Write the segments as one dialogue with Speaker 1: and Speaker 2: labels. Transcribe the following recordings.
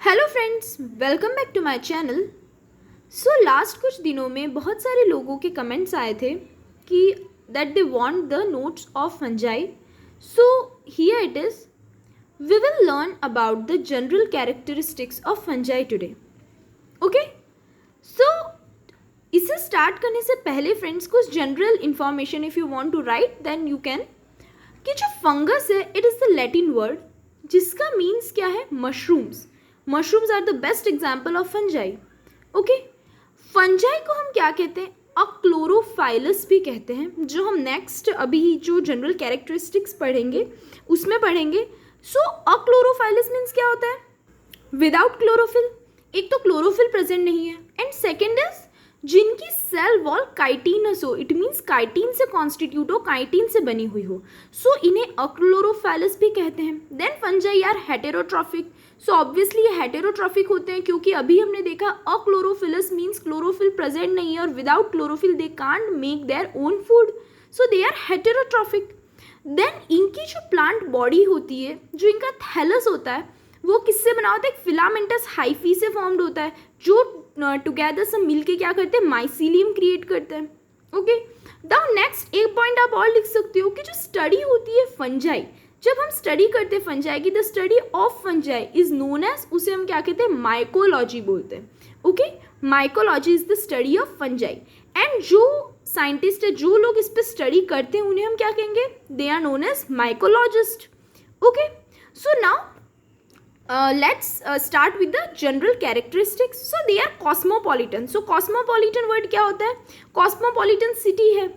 Speaker 1: Hello friends, welcome back to my channel. Last कुछ दिनों में बहुत सारे लोगों के कमेंट्स आए थे कि that they want the notes of fungi. So here it is, we will learn about the general characteristics of fungi today. Okay, so इसे स्टार्ट करने से पहले फ्रेंड्स कुछ general information if you want to write then you can, कि जो fungus है it is the Latin word जिसका means क्या है, mushrooms. Mushrooms are the best example of fungi. Okay, fungi को हम क्या कहते हैं, अक्लोरोफाइलस भी कहते हैं, जो हम नेक्स्ट अभी जो जनरल कैरेक्टरिस्टिक्स पढ़ेंगे उसमें पढ़ेंगे। सो अक्लोरोफाइलस मीन्स क्या होता है, विदाउट क्लोरोफिल। एक तो क्लोरोफिल प्रेजेंट नहीं है, एंड सेकेंड इज जिनकी सेल वॉल काइटिनस हो, इट मीन्स काइटिन से कॉन्स्टिट्यूट हो, काइटिन से बनी हुई हो। सो इन्हें अक्लोरोफाइलस भी कहते हैं। Then fungi are heterotrophic. So obviously ये हेटेरोट्रॉफिक होते हैं क्योंकि अभी हमने देखा अक्लोरोफिलस मीन्स क्लोरोफिल प्रेजेंट नहीं है और without chlorophyll they can't make their own food, so they are heterotrophic. Then इनकी जो प्लांट बॉडी होती है, जो इनका थैलस होता है, वो किससे बना होता है, एक फिलामेंटस हाइफी से फॉर्म्ड होता है, जो टुगेदर सब मिलके क्या करते हैं, माइसीलियम क्रिएट करते हैं। ओके, नाउ नेक्स्ट एक पॉइंट आप और लिख सकते हो कि जो स्टडी होती है फंजाई, जब हम स्टडी करते हैं फंजाई की, the study of fungi is known as, उसे हम क्या कहते हैं, माइकोलॉजी बोलते हैं। Okay, mycology is the study of fungi. And जो साइंटिस्ट है, जो लोग इस पर स्टडी करते हैं, उन्हें हम क्या कहेंगे, they are known as mycologist. Okay, so now let's start with the general characteristics. So they are cosmopolitan. So cosmopolitan word क्या होता है, cosmopolitan city है।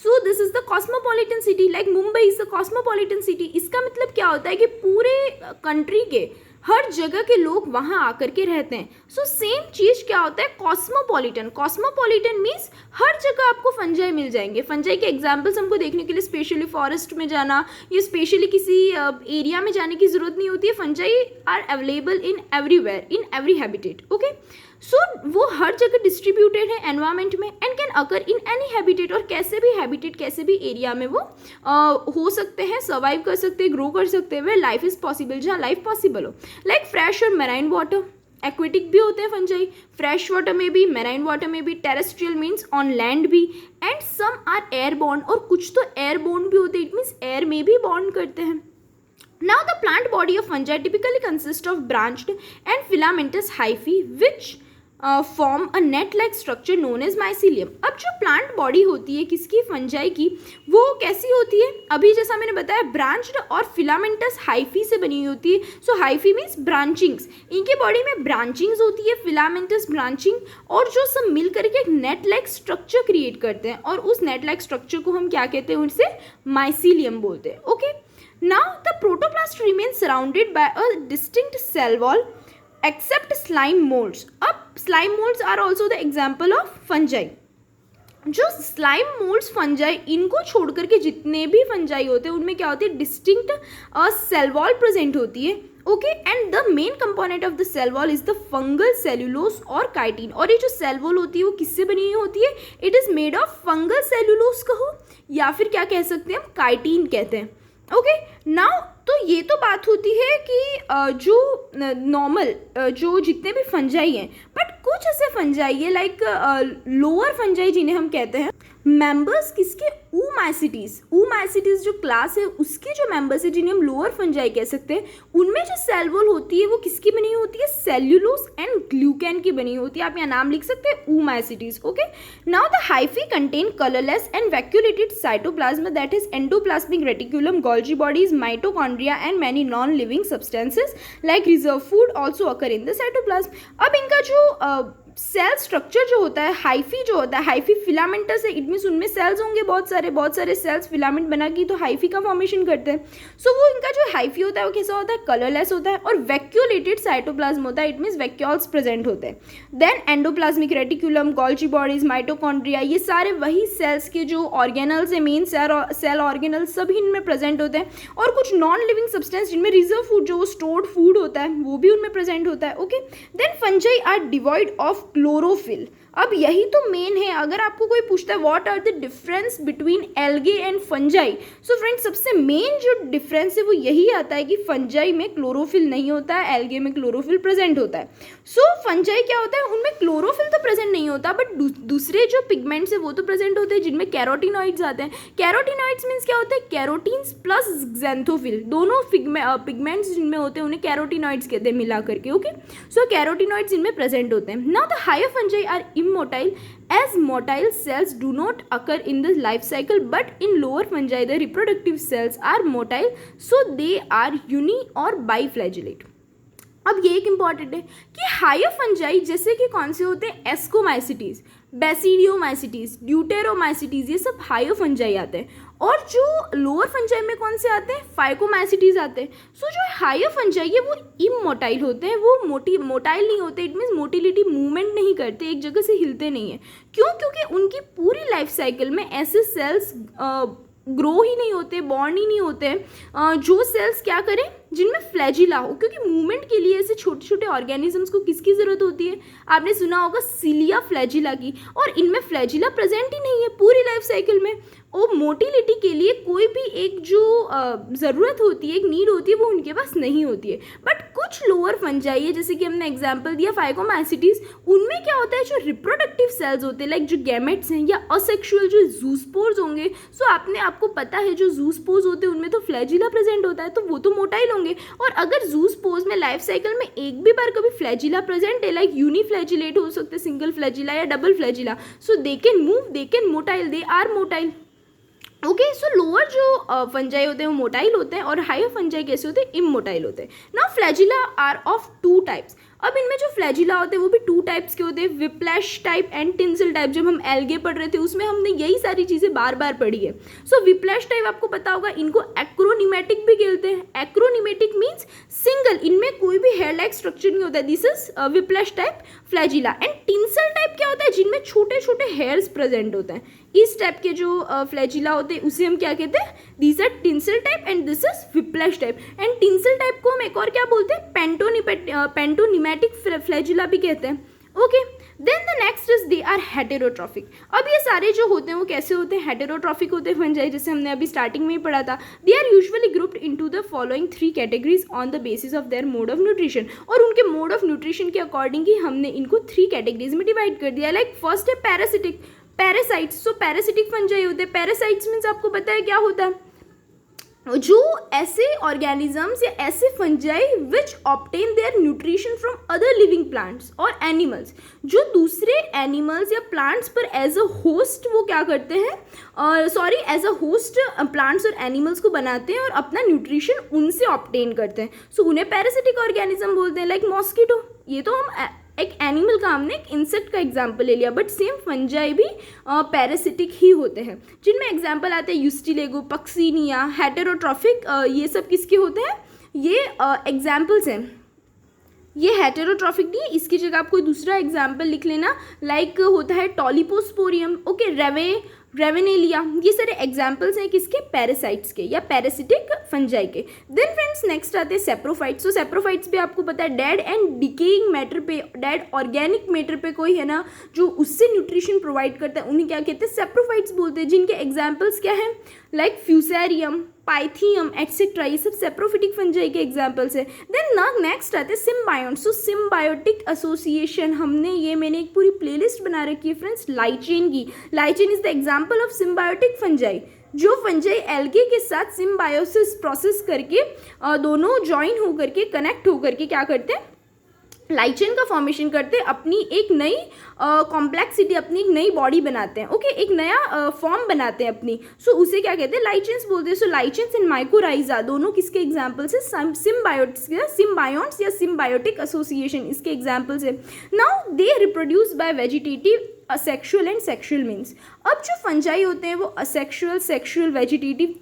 Speaker 1: So this is the cosmopolitan city, like Mumbai is the cosmopolitan city. इसका मतलब क्या होता है कि पूरे कंट्री के हर जगह के लोग वहाँ आकर के रहते हैं। सो सेम चीज़ क्या होता है, कॉस्मोपॉलिटन। कॉस्मोपॉलिटन मीन्स हर जगह आपको फंजाई मिल जाएंगे। फंजाई के एग्जाम्पल्स हमको देखने के लिए स्पेशली फॉरेस्ट में जाना या स्पेशली किसी एरिया में जाने की ज़रूरत नहीं होती है। Fungi are available in everywhere, in every habitat. Okay, so वो हर जगह डिस्ट्रीब्यूटेड है एनवायरमेंट में and can occur in any habitat, और कैसे भी हैबिटेट, कैसे भी एरिया में वो हो सकते हैं, सर्वाइव कर सकते हैं, ग्रो कर सकते हैं, वे लाइफ इज पॉसिबल, जहाँ लाइफ पॉसिबल हो। लाइक फ्रेश और मैराइन वाटर, एक्वेटिक भी होते हैं फंजाई, फ्रेश वाटर में भी, मैराइन वाटर में भी, टेरेस्ट्रियल मीन्स ऑन लैंड भी, एंड सम आर एयरबॉर्न, और कुछ तो एयरबॉर्न भी होते हैं, इट मीन्स एयर में भी बॉन्ड करते हैं। Now the plant body of fungi typically consists of branched and filamentous hyphae which form a net-like structure known as mycelium. अब जो प्लांट बॉडी होती है किसकी, फंजाई की, वो कैसी होती है, अभी जैसा मैंने बताया ब्रांच्ड और फिलामेंटस हाइफी से बनी होती है। सो हाइफी मीन्स ब्रांचिंग्स, इनके बॉडी में ब्रांचिंग्स होती है, फिलामेंटस ब्रांचिंग, और जो सब मिल करके एक नेट लाइक स्ट्रक्चर क्रिएट करते हैं, और उस नेट लाइक स्ट्रक्चर को हम क्या कहते हैं, उनसे माइसीलियम बोलते हैं। Okay, now the protoplast remains surrounded by a distinct cell wall except slime molds. अब slime molds are also the example of fungi. जो स्लाइम मोल्ड्स फंजाई, इनको छोड़ करके जितने भी फंजाई होते हैं उनमें क्या होती है, डिस्टिंक्ट सेल वॉल प्रेजेंट होती है। Okay, and the main component of the cell wall is the fungal cellulose और काइटिन। और ये जो सेल वॉल होती है वो किससे बनी हुई होती है, it is made of fungal cellulose कहो, या फिर क्या कह सकते हैं हम, काइटिन कहते हैं। ओके, नाउ तो ये तो बात होती है कि जो नॉर्मल जो जितने भी फंजाई हैं, बट कुछ ऐसे फंजाई है लाइक लोअर फंजाई जिन्हें हम कहते हैं मेंबर्स किसके, ऊमाइसिटीज। ऊमाइसिटीज जो क्लास है उसके जो मेंबर्स है जिन्हें हम लोअर फंजाई कह सकते हैं, उनमें जो सेल वॉल होती है वो किसकी बनी होती है, सेल्यूलोस एंड ग्लूकैन की बनी होती है। आप यहाँ नाम लिख सकते हैं, oomycetes. Okay, now the hyphae contain colourless and vacuolated cytoplasm that is endoplasmic reticulum, Golgi bodies, mitochondria and many non living substances like reserve food also occur in the cytoplasm. अब इनका जो सेल स्ट्रक्चर जो होता है, hyphae जो होता है, hyphae filamentous है, इट मीन्स उनमें सेल्स होंगे बहुत सारे सेल्स फिलामेंट बना के तो हाइफी का फॉर्मेशन करते हैं। सो वो इनका जो हाइफी होता है वो कैसा होता है, कलरलेस होता है, और वैक्यूलेटेड साइटोप्लाज्म होता है, इट मीन्स वैक्यूल्स प्रेजेंट होते हैं। Then endoplasmic reticulum, Golgi bodies, mitochondria, ये सारे वही सेल्स के जो ऑर्गेनल्स है, मेन सेल ऑर्गेनल सभी इनमें प्रेजेंट होते हैं, और कुछ नॉन लिविंग सब्सटेंस जिनमें रिजर्व फूड जो स्टोर्ड फूड होता है वो भी उनमें प्रेजेंट होता है। Okay, then fungi are devoid of chlorophyll. अब यही तो मेन है। अगर आपको कोई पूछता है what are the difference between algae and fungi, so friends सबसे मेन जो डिफरेंस है वो यही आता है कि फंजाई में क्लोरोफिल नहीं होता है, एल्गे में क्लोरोफिल प्रेजेंट होता है। सो फंजाई क्या होता है, उनमें क्लोरोफिल तो प्रेजेंट नहीं होता, बट दूसरे जो पिगमेंट्स है वो तो प्रेजेंट होते हैं, जिनमें कैरोटिनॉइड्स आते हैं। कैरोटिनॉइड्स मीन्स क्या होता है, कैरोटीन्स प्लस ज़ैंथोफिल, दोनों पिगमेंट्स जिनमें होते हैं उन्हें कैरोटिनॉइड्स कहते हैं मिला करके। ओके, सो कैरोटिनॉइड्स इनमें प्रेजेंट होते हैं। Now the higher fungi are immotile as motile cells do not occur in the life cycle, but in lower fungi the reproductive cells are motile, so they are uni or biflagellate। अब ये एक important है कि higher fungi जैसे कि कौन से होते हैं, एस्कोमाइसिटीज, बेसिडियोमाइसिटीज, ड्यूटेरोमाइसिटीज, ये सब हायर फंजाई आते हैं। और जो लोअर फंजाई में कौन से आते हैं, फाइकोमाइसिटीज आते हैं। सो जो हायर फंजाई है वो इमोटाइल होते हैं, वो मोटाइल नहीं होते, इट मीन्स मोटिलिटी, मूवमेंट नहीं करते, एक जगह से हिलते नहीं है। क्यों? क्योंकि उनकी पूरी लाइफ साइकिल में ऐसे सेल्स ग्रो ही नहीं होते, बॉर्न ही नहीं होते हैं जो सेल्स क्या करें, जिनमें फ्लैजिला हो। क्योंकि मूवमेंट के लिए ऐसे छोटे छोटे ऑर्गेनिजम्स को किसकी ज़रूरत होती है, आपने सुना होगा सिलिया फ्लैजिला की, और इनमें फ्लैजिला प्रेजेंट ही नहीं है पूरी लाइफ साइकिल में। और मोटिलिटी के लिए कोई भी एक जो ज़रूरत होती है, एक नीड होती है, वो उनके पास नहीं होती है। बट कुछ लोअर फंजाई है, जैसे कि हमने एग्जांपल दिया फाइकोमाइसिटीज, उनमें क्या होता है, जो रिप्रोडक्टिव सेल्स होते हैं लाइक जो गैमेट्स हैं, या असेक्सुअल जो जूस्पोर्स होंगे। सो आपको पता है जो जूस्पोर्स होते हैं उनमें तो फ्लैजिला प्रेजेंट होता है, तो वो तो मोटाइल होंगे। और अगर जूस्पोर्स में लाइफ साइकिल में एक भी बार कभी फ्लैजिला प्रेजेंट है, लाइक यूनिफ्लैजिलेट हो सकते, सिंगल फ्लैजिला या double flagella, so they can move, they can motile, they are motile. Okay, so lower जो फंजाई होते हैं वो मोटाइल होते हैं, और हायर फंजाई कैसे होते हैं, इमोटाइल होते हैं। Now flagella are of two types. अब इनमें जो फ्लैजिला होते हैं वो भी टू टाइप्स के होते हैं, whiplash type and tinsel type. जब हम एल्गे पढ़ रहे थे उसमें हमने यही सारी चीज़ें बार बार पढ़ी है। सो विप्लैश टाइप आपको पता होगा, इनको एक्रोनिमेटिक भी कहते हैं। एक्रोनिमेटिक मीन्स सिंगल, इनमें कोई भी हेयर लाइक स्ट्रक्चर नहीं होता है, this is whiplash type flagella. And tinsel type क्या होता है, जिनमें छोटे छोटे हेयर्स प्रेजेंट होते हैं। इस टाइप के जो फ्लैजिला होते हैं उसे हम क्या कहते हैं, this are tinsel type and this is whiplash type. And tinsel type को हम एक और क्या बोलते हैं, पेंटोनिमेटिक फ्लैजिला भी कहते हैं। Okay, then the next is they are heterotrophic. अब ये सारे जो होते हैं वो कैसे होते हैं, हेटेरोट्रॉफिक होते हैं फंजाई, जैसे हमने अभी स्टार्टिंग में ही पढ़ा था। They are usually grouped into the following 3 categories on the basis of their mode of nutrition. और उनके मोड ऑफ न्यूट्रिशन के अकॉर्डिंग ही हमने इनको 3 कैटेगरीज में डिवाइड कर दिया। लाइक फर्स्ट है parasitic, parasites. So parasitic fungi होते हैं। पैरासाइट्स मीन्स आपको पता है क्या होता है, जो ऐसे ऑर्गेनिजम्स या ऐसे fungi which obtain their nutrition from other living plants और एनिमल्स, जो दूसरे एनिमल्स या प्लांट्स पर एज अ होस्ट वो क्या करते हैं, एज अ होस्ट प्लांट्स और एनिमल्स को बनाते हैं और अपना न्यूट्रिशन उनसे ऑब्टेन करते हैं। सो उन्हें पैरासिटिक ऑर्गेनिज्म बोलते हैं। लाइक मॉस्किटो, ये तो हम एक एनिमल का, हमने एक इंसेक्ट का एग्जाम्पल ले लिया, बट सेम फंजाई भी पैरासिटिक ही होते हैं, जिनमें एग्जाम्पल आते हैं यूस्टिलेगो, पक्सीनिया, हेटेरोट्रॉफिक। ये सब किसके होते हैं, ये एग्जाम्पल्स हैं। ये हेटेरोट्रॉफिक नहीं है, इसकी जगह आप कोई दूसरा एग्जाम्पल लिख लेना। लाइक होता है टॉलिपोस्पोरियम, ओके, रेवेनेलिया, ये सारे एग्जाम्पल्स हैं किसके, पैरासाइट्स के या पैरासिटिक फंजाई के। देन फ्रेंड्स नेक्स्ट आते हैं सेप्रोफाइट्स। तो सेप्रोफाइट्स भी आपको पता है डेड एंड डिकेइंग मैटर पे, डेड ऑर्गेनिक मैटर पे कोई है ना जो उससे न्यूट्रिशन प्रोवाइड करता है, उन्हें क्या कहते हैं, सेप्रोफाइट्स बोलते हैं। जिनके एग्जाम्पल्स क्या हैं, लाइक फ्यूसेरियम, पाइथियम एटसेट्रा, ये सब सेप्रोफिटिक फंजाई के एग्जाम्पल्स है। देन नेक्स्ट आते हैं सिम्बायोन्ट्स। सो सिम्बायोटिक एसोसिएशन, मैंने एक पूरी प्लेलिस्ट बना रखी है फ्रेंड्स लाइचेन की। Lichen is the example of symbiotic fungi, जो फंजाई एल्गे के साथ सिम्बायोसिस प्रोसेस करके दोनों ज्वाइन होकर के, कनेक्ट होकर के क्या करते हैं, लाइचेन का फॉर्मेशन करते हैं, अपनी एक नई कॉम्प्लेक्सिटी, अपनी एक नई बॉडी बनाते हैं। ओके, एक नया फॉर्म बनाते हैं अपनी। सो उसे क्या कहते हैं, लाइचेंस बोलते हैं। सो लाइचेंस एंड माइकोराइजा दोनों किसके एग्जाम्पल्स है, सिम्बायोट्स या सिम्बायोटिक एसोसिएशन इसके एग्जाम्पल्स है। Now they reproduce by vegetative, asexual and sexual means. अब जो फंजाई होते हैं वो असेक्सुअल, सेक्सुअल, वेजिटेटिव,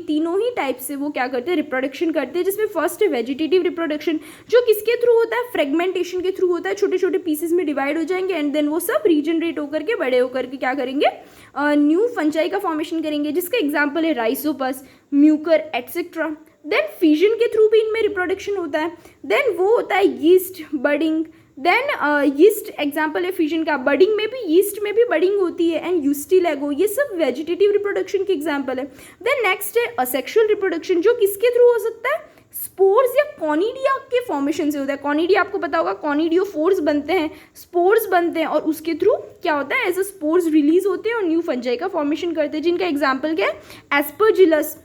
Speaker 1: तीनों ही टाइप से वो क्या करते हैं, रिप्रोडक्शन करते हैं। जिसमें फर्स्ट है वेजिटेटिव रिप्रोडक्शन, जो किसके थ्रू होता है, फ्रेगमेंटेशन के थ्रू होता है, छोटे छोटे पीसेस में डिवाइड हो जाएंगे एंड देन वो सब रीजनरेट होकर के, बड़े होकर के क्या करेंगे, न्यू फंजाई का फॉर्मेशन करेंगे, जिसका एग्जाम्पल है Rhizopus, Mucor etcetera. Then fission के थ्रू भी इनमें रिप्रोडक्शन होता है। देन वो होता है yeast, budding, then yeast example है फिजन का, बडिंग में भी यीस्ट में भी बडिंग होती है, एंड यूस्टिलेगो, ये सब वेजिटेटिव रिप्रोडक्शन के एग्जाम्पल है. देन नेक्स्ट है असेक्सुअल रिप्रोडक्शन, जो किसके थ्रू हो सकता है, स्पोर्स या कॉनिडिया के फॉर्मेशन से होता है. कॉनिडिया आपको पता होगा, कॉनिडियोफोर्स बनते हैं, स्पोर्स बनते हैं, और उसके थ्रू क्या होता है, एज अ स्पोर्स रिलीज होते हैं और न्यू फंजाई का फॉर्मेशन करते हैं, जिनका एग्जाम्पल क्या है, Aspergillus,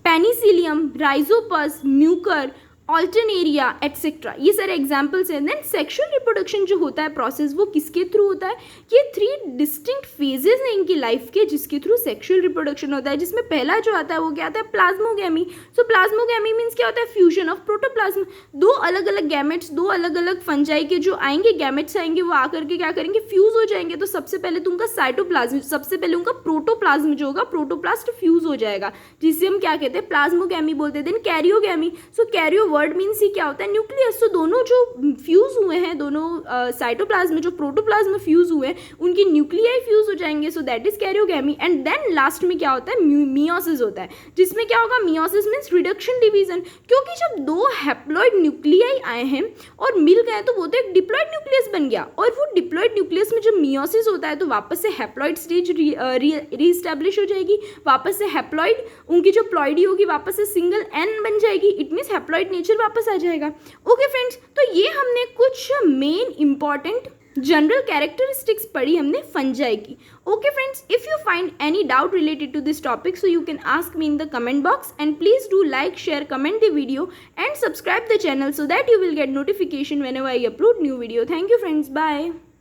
Speaker 1: Penicillium, Rhizopus, Mucor, Alternaria etcetera, ये सारे एग्जाम्पल्स हैं. देन सेक्शुअल रिप्रोडक्शन जो होता है प्रोसेस, वो किसके थ्रू होता है, ये 3 डिस्टिंक्ट फेजेस हैं इनकी लाइफ के जिसके थ्रू सेक्शुअल रिप्रोडक्शन होता है, जिसमें पहला जो आता है वो क्या आता है, प्लाज्मोगैमी. सो प्लाज्मोगैमी मीन्स क्या होता है, फ्यूजन ऑफ प्रोटोप्लाज्म. 2 अलग अलग गैमेट्स, 2 अलग अलग फंजाई के जो आएंगे गैमेट्स आएंगे, वो आकर के क्या करेंगे, फ्यूज हो जाएंगे. तो सबसे पहले तो उनका साइटोप्लाज्म, सबसे पहले उनका प्रोटोप्लाज्म जो होगा, प्रोटोप्लास्ट फ्यूज हो जाएगा, जिसे हम क्या कहते हैं, प्लाज्मोगैमी बोलते हैं. Then karyogamy, so karyo word means ही क्या होता है, न्यूक्लियस. तो दोनों जो फ्यूज हुए हैं, दोनों साइटोप्लाज्म जो प्रोटोप्लाज्म फ्यूज हुए हैं, उनकी न्यूक्लियाई फ्यूज हो जाएंगे. So that is karyogamy. And then last में क्या होता है, मियोसिस होता है, जिसमें क्या होगा, मियोसिस मीन्स रिडक्शन डिवीजन. क्योंकि जब 2 हैप्लॉइड न्यूक्लियाई आए हैं और मिल गए तो वो तो एक डिप्लॉइड न्यूक्लियस बन गया, और वो डिप्लॉइड न्यूक्लियस में जब मियोसिस होता है तो वापस से हैप्लॉइड स्टेज रीस्टैब्लिश हो जाएगी, वापस से हैप्लॉइड, उनकी जो प्लॉइडी होगी वापस से सिंगल एन बन जाएगी. इट मीन्स हैप्लॉइड नेचर वापस आ जाएगा. ओके फ्रेंड्स, तो ये हमने कुछ मेन इंपॉर्टेंट जनरल कैरेक्टरिस्टिक्स पढ़ी हमने फंजाई की. Okay friends, if you find any doubt related to this topic, so you can ask me in the comment box, and please do like, share, comment the video, and subscribe the channel so that you will get notification whenever I upload new video. Thank you friends, bye.